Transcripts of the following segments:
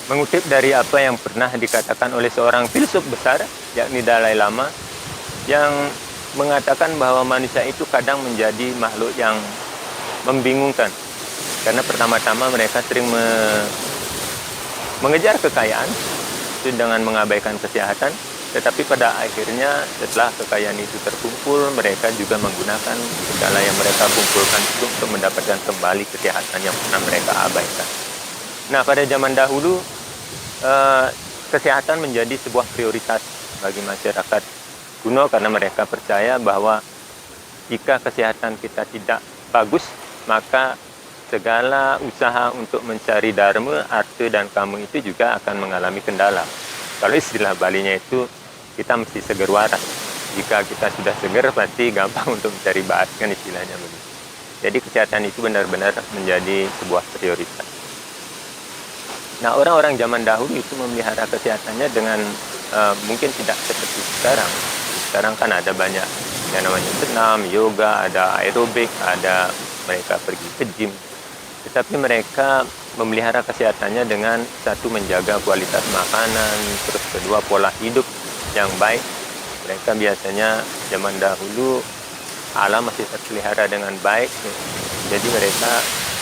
Mengutip dari apa yang pernah dikatakan oleh seorang filsuf besar, yakni Dalai Lama, yang mengatakan bahwa manusia itu kadang menjadi makhluk yang membingungkan. Karena pertama-tama mereka sering mengejar kekayaan itu dengan mengabaikan kesehatan, tetapi pada akhirnya setelah kekayaan itu terkumpul, mereka juga menggunakan segala yang mereka kumpulkan itu untuk mendapatkan kembali kesehatan yang pernah mereka abaikan. Nah, pada zaman dahulu, kesehatan menjadi sebuah prioritas bagi masyarakat kuno karena mereka percaya bahwa jika kesehatan kita tidak bagus, maka segala usaha untuk mencari dharma, arta, dan kamu itu juga akan mengalami kendala. Kalau istilah Balinya itu, kita mesti seger waras. Jika kita sudah seger, pasti gampang untuk mencari baat, kan istilahnya begitu. Jadi kesehatan itu benar-benar menjadi sebuah prioritas. Nah, orang-orang zaman dahulu itu memelihara kesehatannya dengan mungkin tidak seperti sekarang. Sekarang kan ada banyak yang namanya senam, yoga, ada aerobik, ada mereka pergi ke gym. Tetapi mereka memelihara kesehatannya dengan satu, menjaga kualitas makanan, terus kedua, pola hidup yang baik. Mereka biasanya zaman dahulu alam masih terpelihara dengan baik, jadi mereka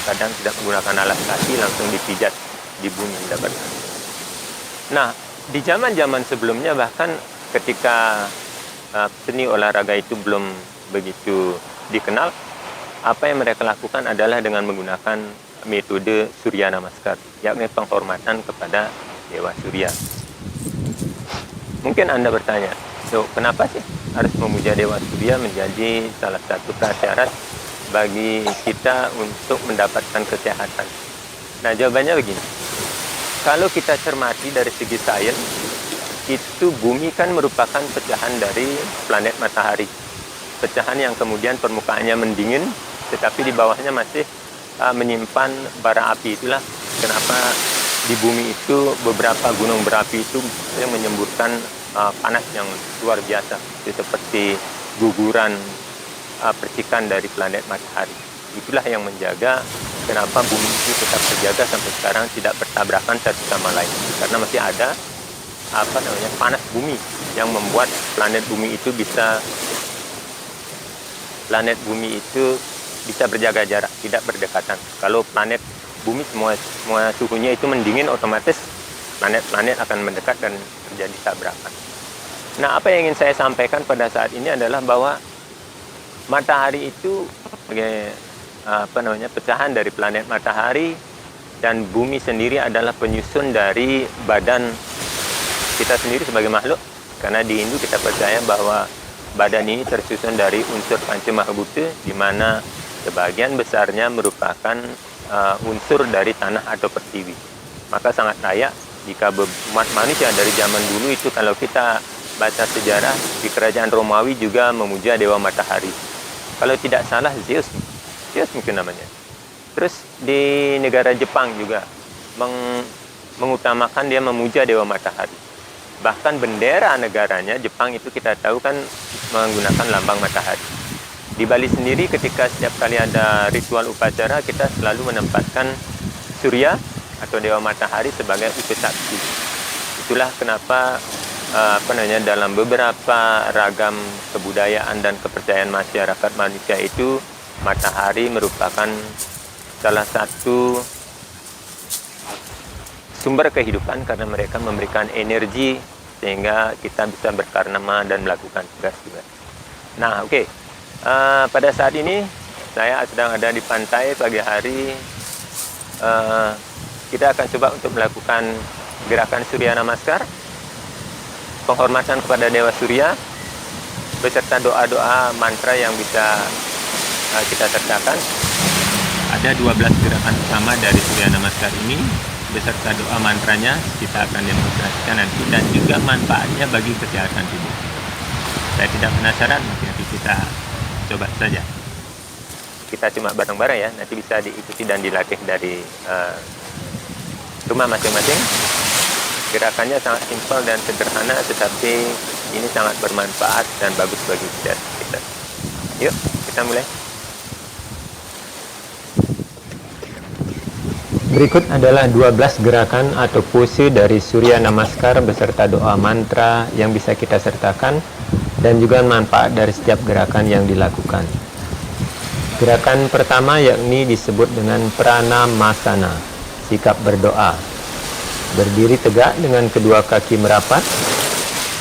kadang tidak menggunakan alas kaki, langsung dipijat di bumi mendapatkan. Nah, di zaman-zaman sebelumnya, bahkan ketika seni olahraga itu belum begitu dikenal, apa yang mereka lakukan adalah dengan menggunakan metode Surya Namaskar, yakni penghormatan kepada Dewa Surya. Mungkin Anda bertanya, so, kenapa sih harus memuja Dewa Surya menjadi salah satu prasyarat bagi kita untuk mendapatkan kesehatan? Nah, jawabannya begini. Kalau kita cermati dari segi sains, itu bumi kan merupakan pecahan dari planet matahari. Pecahan yang kemudian permukaannya mendingin, tetapi di bawahnya masih menyimpan bara api. Itulah kenapa di bumi itu beberapa gunung berapi itu yang menyemburkan panas yang luar biasa. Itu seperti guguran percikan dari planet matahari. Itulah yang menjaga kenapa bumi itu tetap terjaga sampai sekarang, tidak bertabrakan satu sama lain. Karena masih ada panas bumi yang membuat planet bumi itu bisa berjaga jarak, tidak berdekatan. Kalau planet bumi semua suhunya itu mendingin, otomatis planet-planet akan mendekat dan terjadi tabrakan. Nah, apa yang ingin saya sampaikan pada saat ini adalah bahwa matahari itu sebagai pecahan dari planet matahari, dan bumi sendiri adalah penyusun dari badan kita sendiri sebagai makhluk. Karena di Hindu kita percaya bahwa badan ini tersusun dari unsur Pancamahbhuta, di mana sebagian besarnya merupakan unsur dari tanah atau pertiwi. Maka sangat layak jika umat manusia dari zaman dulu itu, kalau kita baca sejarah, di kerajaan Romawi juga memuja dewa matahari. Kalau tidak salah Zeus mungkin namanya. Terus di negara Jepang juga mengutamakan dia memuja dewa matahari. Bahkan bendera negaranya Jepang itu kita tahu kan menggunakan lambang matahari. Di Bali sendiri ketika setiap kali ada ritual upacara, kita selalu menempatkan Surya atau dewa matahari sebagai upasakti. Itulah kenapa dalam beberapa ragam kebudayaan dan kepercayaan masyarakat manusia itu, matahari merupakan salah satu sumber kehidupan karena mereka memberikan energi sehingga kita bisa berkarma dan melakukan tugas-tugas. Nah, oke. Pada saat ini saya sedang ada di pantai pagi hari. Kita akan coba untuk melakukan gerakan Surya Namaskar, penghormatan kepada Dewa Surya, beserta doa-doa mantra yang bisa kita sertakan. Ada 12 gerakan utama dari Surya Namaskar ini, beserta doa mantranya kita akan demonstrasikan nanti, dan juga manfaatnya bagi kesehatan tubuh. Saya tidak penasaran, nanti kita coba saja. Kita cuma bareng-bareng ya, nanti bisa diikuti dan dilatih dari rumah masing-masing. Gerakannya sangat simpel dan sederhana, tetapi ini sangat bermanfaat dan bagus bagi kita. Yuk, kita mulai. Berikut adalah 12 gerakan atau pose dari Surya Namaskar beserta doa mantra yang bisa kita sertakan dan juga manfaat dari setiap gerakan yang dilakukan. Gerakan pertama yakni disebut dengan Pranamasana, sikap berdoa. Berdiri tegak dengan kedua kaki merapat,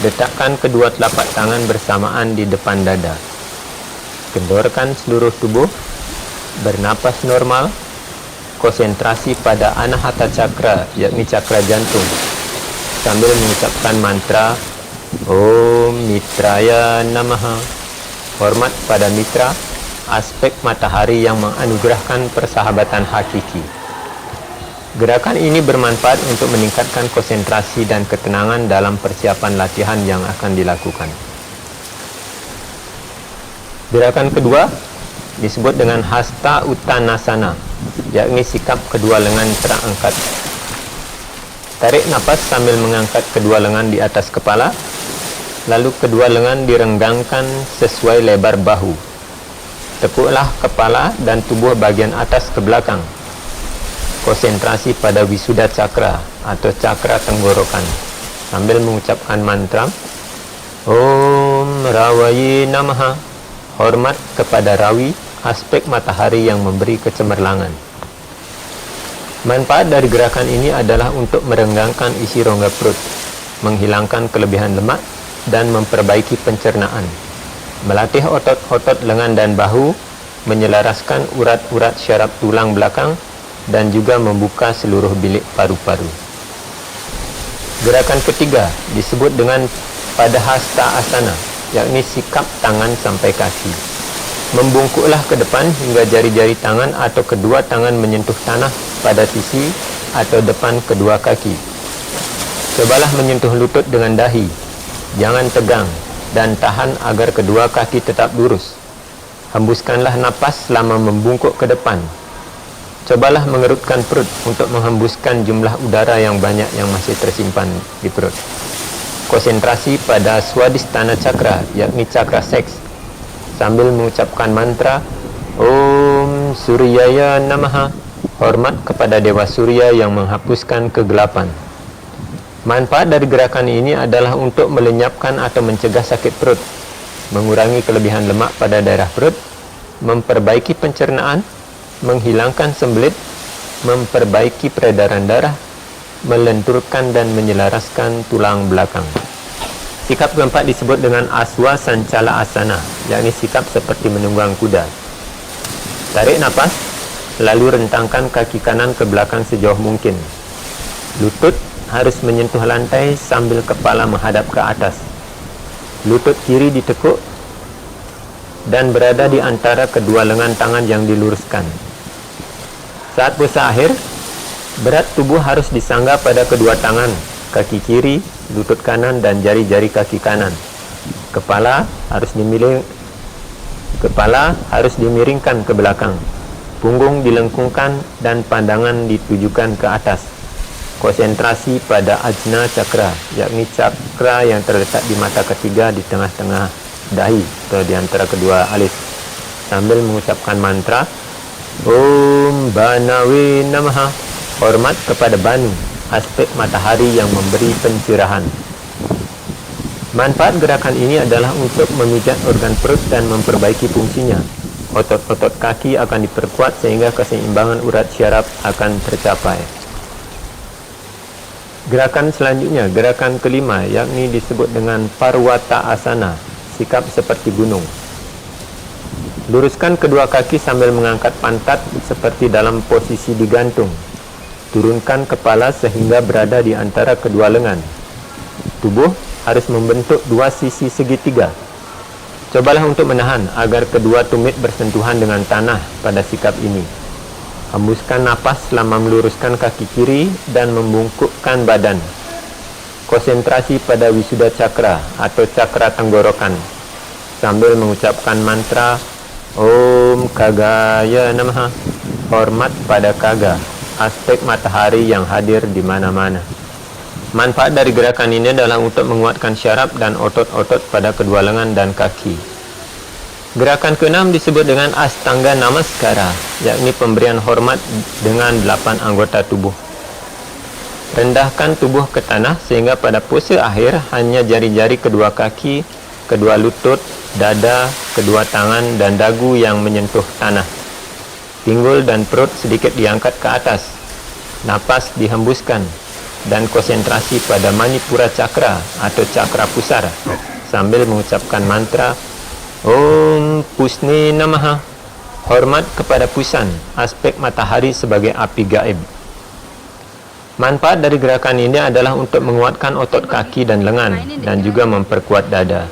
letakkan kedua telapak tangan bersamaan di depan dada. Kendorkan seluruh tubuh, bernapas normal, konsentrasi pada Anahata Cakra, yakni cakra jantung, sambil mengucapkan mantra Om Mitraya Namaha, hormat pada mitra, aspek matahari yang menganugerahkan persahabatan hakiki. Gerakan ini bermanfaat untuk meningkatkan konsentrasi dan ketenangan dalam persiapan latihan yang akan dilakukan. Gerakan kedua disebut dengan Hasta Uttanasana, yakni sikap kedua lengan terangkat. Tarik napas sambil mengangkat kedua lengan di atas kepala, lalu kedua lengan direnggangkan sesuai lebar bahu. Tekuklah kepala dan tubuh bagian atas ke belakang. Konsentrasi pada Wisuda Cakra atau cakra tenggorokan sambil mengucapkan mantra Om Rawaye Namaha, hormat kepada Rawi, aspek matahari yang memberi kecemerlangan. Manfaat dari gerakan ini adalah untuk merenggangkan isi rongga perut, menghilangkan kelebihan lemak, dan memperbaiki pencernaan, melatih otot-otot lengan dan bahu, menyelaraskan urat-urat syaraf tulang belakang, dan juga membuka seluruh bilik paru-paru. Gerakan ketiga disebut dengan Padahasta Asana, yakni sikap tangan sampai kaki. Membungkuklah ke depan hingga jari-jari tangan atau kedua tangan menyentuh tanah pada sisi atau depan kedua kaki. Cobalah menyentuh lutut dengan dahi, jangan tegang, dan tahan agar kedua kaki tetap lurus. Hembuskanlah napas selama membungkuk ke depan. Cobalah mengerutkan perut untuk menghembuskan jumlah udara yang banyak yang masih tersimpan di perut. Konsentrasi pada Swadhisthana Cakra, yakni cakra seks, sambil mengucapkan mantra Om Suryaya Namaha, hormat kepada Dewa Surya yang menghapuskan kegelapan. Manfaat dari gerakan ini adalah untuk melenyapkan atau mencegah sakit perut, mengurangi kelebihan lemak pada daerah perut, memperbaiki pencernaan, menghilangkan sembelit, memperbaiki peredaran darah, melenturkan dan menyelaraskan tulang belakang. Sikap keempat disebut dengan Aswa Sancala Asana, yakni sikap seperti menunggang kuda. Tarik napas, lalu rentangkan kaki kanan ke belakang sejauh mungkin. Lutut harus menyentuh lantai sambil kepala menghadap ke atas. Lutut kiri ditekuk dan berada di antara kedua lengan tangan yang diluruskan. Saat pose akhir, berat tubuh harus disangga pada kedua tangan, kaki kiri, lutut kanan, dan jari-jari kaki kanan. Kepala harus dimiringkan ke belakang. Punggung dilengkungkan dan pandangan ditujukan ke atas. Konsentrasi pada Ajna Cakra, yakni cakra yang terletak di mata ketiga di tengah-tengah dahi atau di antara kedua alis, sambil mengucapkan mantra Om Banawe Namaha, hormat kepada Banu, aspek matahari yang memberi pencerahan. Manfaat gerakan ini adalah untuk memijat organ perut dan memperbaiki fungsinya. Otot-otot kaki akan diperkuat sehingga keseimbangan urat syaraf akan tercapai. Gerakan selanjutnya, gerakan kelima, yakni disebut dengan Parwata Asana, sikap seperti gunung. Luruskan kedua kaki sambil mengangkat pantat seperti dalam posisi digantung. Turunkan kepala sehingga berada di antara kedua lengan. Tubuh harus membentuk dua sisi segitiga. Cobalah untuk menahan agar kedua tumit bersentuhan dengan tanah pada sikap ini. Hembuskan napas selama meluruskan kaki kiri dan membungkukkan badan. Konsentrasi pada Wisuda Cakra atau cakra tenggorokan sambil mengucapkan mantra Om Kagaya Namaha, hormat pada Kaga, aspek matahari yang hadir di mana-mana. Manfaat dari gerakan ini adalah untuk menguatkan syaraf dan otot-otot pada kedua lengan dan kaki. Gerakan keenam disebut dengan Astanga Namaskara, yakni pemberian hormat dengan 8 anggota tubuh. Rendahkan tubuh ke tanah sehingga pada pose akhir hanya jari-jari kedua kaki, kedua lutut, dada, kedua tangan, dan dagu yang menyentuh tanah. Pinggul dan perut sedikit diangkat ke atas. Napas dihembuskan dan konsentrasi pada Manipura Cakra atau cakra pusar sambil mengucapkan mantra Om Pusne Namaha, hormat kepada Pusan, aspek matahari sebagai api gaib. Manfaat dari gerakan ini adalah untuk menguatkan otot kaki dan lengan dan juga memperkuat dada.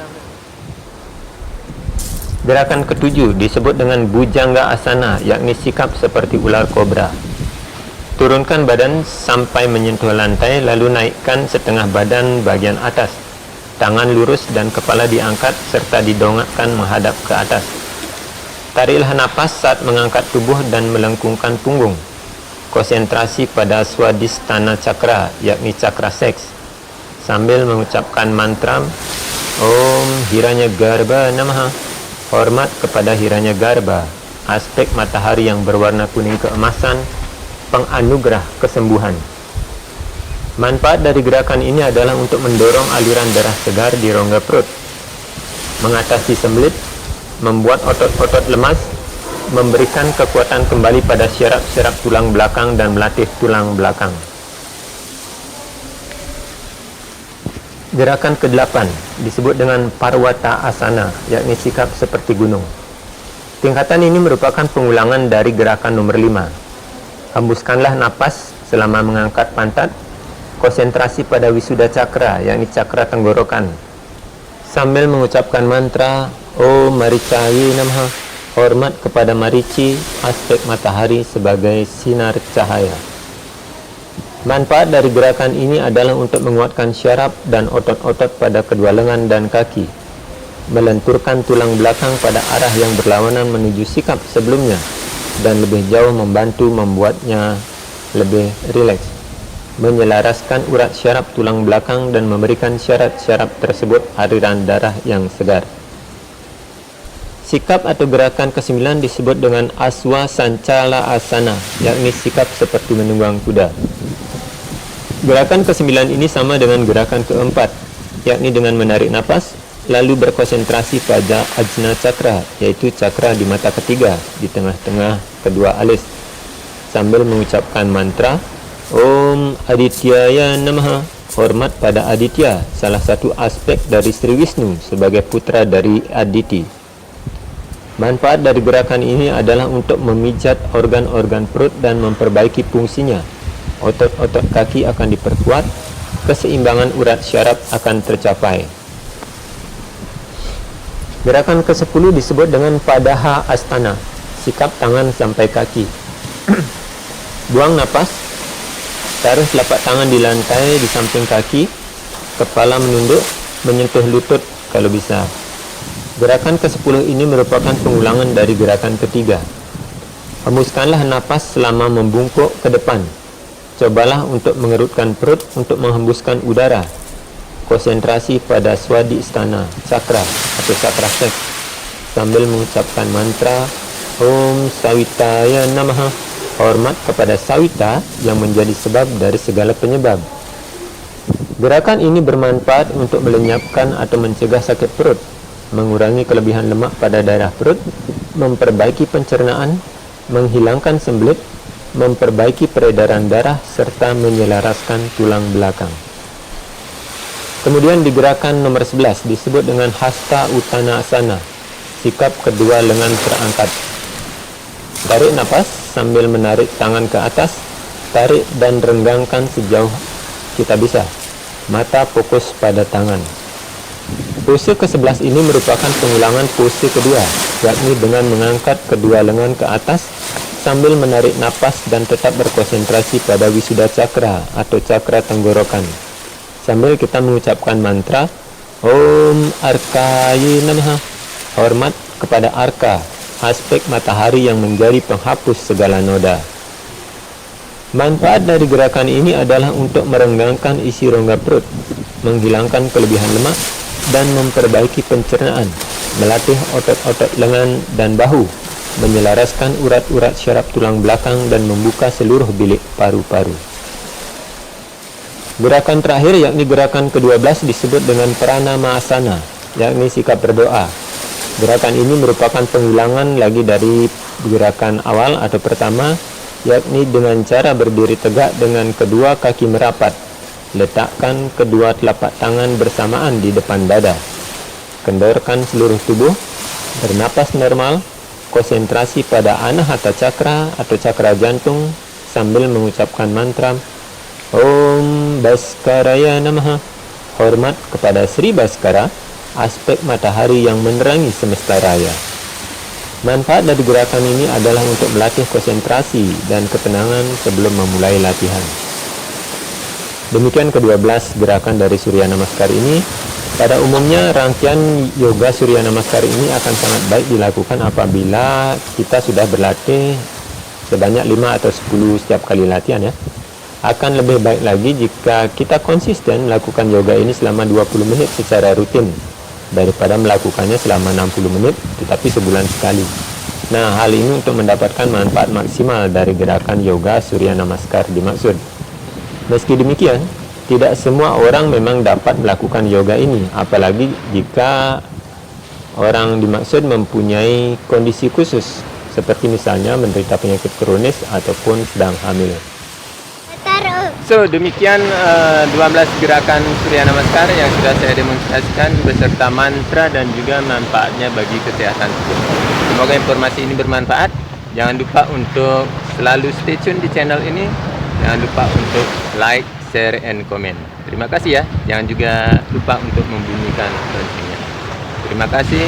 Gerakan ketujuh disebut dengan Bhujanga Asana, yakni sikap seperti ular kobra. Turunkan badan sampai menyentuh lantai, lalu naikkan setengah badan bagian atas. Tangan lurus dan kepala diangkat serta didongakkan menghadap ke atas. Tariklah napas saat mengangkat tubuh dan melengkungkan punggung. Konsentrasi pada Swadhisthana Cakra, yakni cakra seks, sambil mengucapkan mantra Om Hiranyagarbha Namaha, hormat kepada Hiranyagarbha, aspek matahari yang berwarna kuning keemasan, penganugerah kesembuhan. Manfaat dari gerakan ini adalah untuk mendorong aliran darah segar di rongga perut, mengatasi sembelit, membuat otot-otot lemas, memberikan kekuatan kembali pada syaraf-syaraf tulang belakang dan melatih tulang belakang. Gerakan ke-8 disebut dengan Parwata Asana, yakni sikap seperti gunung. Tingkatan ini merupakan pengulangan dari gerakan nomor 5. Hembuskanlah napas selama mengangkat pantat. Konsentrasi pada Wisuda Cakra, yakni cakra tenggorokan, sambil mengucapkan mantra Om Maricaye Namaha, hormat kepada Marici, aspek matahari sebagai sinar cahaya. Manfaat dari gerakan ini adalah untuk menguatkan syaraf dan otot-otot pada kedua lengan dan kaki, melenturkan tulang belakang pada arah yang berlawanan menuju sikap sebelumnya, dan lebih jauh membantu membuatnya lebih rileks, menyelaraskan urat syaraf tulang belakang dan memberikan syaraf-syaraf tersebut aliran darah yang segar. Sikap atau gerakan ke-9 disebut dengan Aswa Sancala Asana, yakni sikap seperti menunggang kuda. Gerakan ke-9 ini sama dengan gerakan ke-4, yakni dengan menarik napas, lalu berkonsentrasi pada Ajna Cakra, yaitu cakra di mata ketiga, di tengah-tengah kedua alis, sambil mengucapkan mantra Om Adityaya Namaha, hormat pada Aditya, salah satu aspek dari Sri Wisnu sebagai putra dari Aditi. Manfaat dari gerakan ini adalah untuk memijat organ-organ perut dan memperbaiki fungsinya. Otot-otot kaki akan diperkuat, keseimbangan urat syaraf akan tercapai. Gerakan ke-10 disebut dengan Padaha Astana, sikap tangan sampai kaki. Buang napas. Taruh telapak tangan di lantai di samping kaki, kepala menunduk, menyentuh lutut kalau bisa. Gerakan ke-10 ini merupakan pengulangan dari gerakan ketiga. Hembuskanlah napas selama membungkuk ke depan. Cobalah untuk mengerutkan perut untuk menghembuskan udara. Konsentrasi pada Swadhisthana Cakra atau cakra seks, sambil mengucapkan mantra Om Sawitaya Namaha, hormat kepada Sawita yang menjadi sebab dari segala penyebab. Gerakan ini bermanfaat untuk melenyapkan atau mencegah sakit perut, mengurangi kelebihan lemak pada daerah perut, memperbaiki pencernaan, menghilangkan sembelit, memperbaiki peredaran darah, serta menyelaraskan tulang belakang. Kemudian di gerakan nomor 11 disebut dengan Hasta Uttanasana, sikap kedua lengan terangkat. Tarik napas sambil menarik tangan ke atas, tarik dan renggangkan sejauh kita bisa. Mata fokus pada tangan. Pose ke-11 ini merupakan pengulangan pose kedua, yakni dengan mengangkat kedua lengan ke atas sambil menarik napas dan tetap berkonsentrasi pada Wisuda Cakra atau cakra tenggorokan. Sambil kita mengucapkan mantra Om Arkaye Namaha, hormat kepada Arka, aspek matahari yang menjadi penghapus segala noda. Manfaat dari gerakan ini adalah untuk merenggangkan isi rongga perut, menghilangkan kelebihan lemak, dan memperbaiki pencernaan, melatih otot-otot lengan dan bahu, menyelaraskan urat-urat syaraf tulang belakang dan membuka seluruh bilik paru-paru. Gerakan terakhir yakni gerakan ke-12 disebut dengan Pranama-asana, yakni sikap berdoa. Gerakan ini merupakan penghilangan lagi dari gerakan awal atau pertama, yakni dengan cara berdiri tegak dengan kedua kaki merapat. Letakkan kedua telapak tangan bersamaan di depan dada. Kendorkan seluruh tubuh, bernapas normal, konsentrasi pada Anahata Cakra atau cakra jantung sambil mengucapkan mantra Om Bhaskaraya Namaha. Hormat kepada Sri Bhaskara, aspek matahari yang menerangi semesta raya. Manfaat dari gerakan ini adalah untuk melatih konsentrasi dan ketenangan sebelum memulai latihan. Demikian ke-12 gerakan dari Surya Namaskar ini. Pada umumnya rangkaian yoga Surya Namaskar ini akan sangat baik dilakukan apabila kita sudah berlatih sebanyak 5 atau 10 setiap kali latihan ya. Akan lebih baik lagi jika kita konsisten melakukan yoga ini selama 20 menit secara rutin daripada melakukannya selama 60 menit tetapi sebulan sekali. Nah, hal ini untuk mendapatkan manfaat maksimal dari gerakan yoga Surya Namaskar dimaksud. Meski demikian, tidak semua orang memang dapat melakukan yoga ini, apalagi jika orang dimaksud mempunyai kondisi khusus seperti misalnya menderita penyakit kronis ataupun sedang hamil. So, demikian 12 gerakan Surya Namaskar yang sudah saya demonstrasikan beserta mantra dan juga manfaatnya bagi kesehatan tubuh. Semoga informasi ini bermanfaat. Jangan lupa untuk selalu stay tune di channel ini. Jangan lupa untuk like, share, and comment. Terima kasih ya. Jangan juga lupa untuk membunyikan loncengnya. Terima kasih.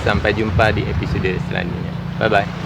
Sampai jumpa di episode selanjutnya. Bye-bye.